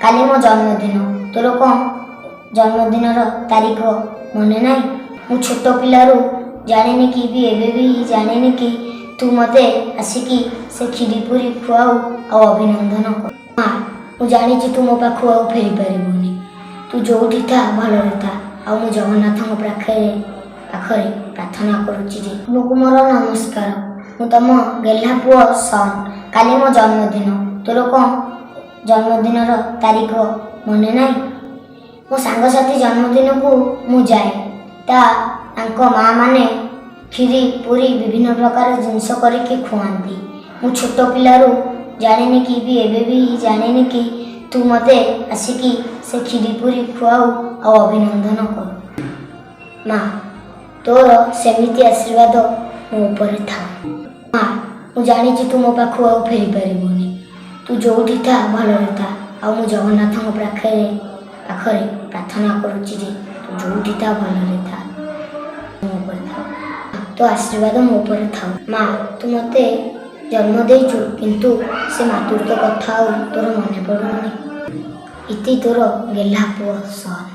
କାଲି ମୋ ଜନ୍ମଦିନ। ତୋର କ'ଣ ଜନ୍ମଦିନର ତାରିଖ ମନେ ନାହିଁ? ମୁଁ ଛୋଟ ପିଲାରୁ ଜାଣିନି କି ବି ଏବେ ବି ଜାଣିନି କି ତୁ ମୋତେ ଆସିକି ସେ କ୍ଷୀରି ପୁରୀ ଖୁଆଉ ଆଉ ଅଭିନନ୍ଦନ କର। ମା, ମୁଁ ଜାଣିଛି ତୁ ମୋ ପାଖକୁ ଆଉ ଫେରି ପାରିବୁନି। ତୁ ଯୋଉଠି ଥା ଭଲରେ ଥା। ଆଉ ମୁଁ ଜଗନ୍ନାଥଙ୍କ ପାଖରେ ପ୍ରାର୍ଥନା କରୁଛି ଯେ ତୁମକୁ ମୋର ନମସ୍କାର। ମୁଁ ତମ ଗେହ୍ଲା ପୁଅ ସନ୍। କାଲି ମୋ ଜନ୍ମଦିନ। ତୋର କ'ଣ ଜନ୍ମଦିନର ତାରିଖ ମନେ ନାହିଁ? ମୋ ସାଙ୍ଗସାଥି ଜନ୍ମଦିନକୁ ମୁଁ ଯାଏ। ତାଙ୍କ ମାଆ ମାନେ କ୍ଷୀରି ପୁରୀ ବିଭିନ୍ନ ପ୍ରକାର ଜିନିଷ କରିକି ଖୁଆନ୍ତି। ମୁଁ ଛୋଟ ପିଲାରୁ ଜାଣିନି କି ବି ଏବେ ବି ଜାଣିନି କି ତୁ ମୋତେ ଆସିକି ସେ କ୍ଷୀରି ପୁରୀ ଖୁଆଉ ଆଉ ଅଭିନନ୍ଦନ କରୁ। ମା, ତୋର ସେମିତି ଆଶୀର୍ବାଦ ମୋ ଉପରେ ଥାଉ। ମା, ମୁଁ ଜାଣିଛି ତୁ ମୋ ପାଖକୁ ଆଉ ଫେରି ପାରିବୁନି। ତୁ ଯୋଉଠି ଥା ଭଲରେ ଥା। ଆଉ ମୁଁ ଜଗନ୍ନାଥଙ୍କ ପାଖରେ ପ୍ରାର୍ଥନା କରୁଛି ଯେ ତୁ ଯୋଉଠି ଥା ଭଲରେ ଥା। ମୋ ଉପରେ ଥାଉ। ତୋ ଆଶୀର୍ବାଦ ମୋ ଉପରେ ଥାଉ। ମା, ତୁ ମୋତେ ଜନ୍ମ ଦେଇଛୁ କିନ୍ତୁ ସେ ମାତୃତ୍ୱ କଥା ଆଉ ତୋର ମନେ ପଡ଼ୁନି। ଇତି ତୋର ଗେହ୍ଲା ପୁଅ ସନ୍।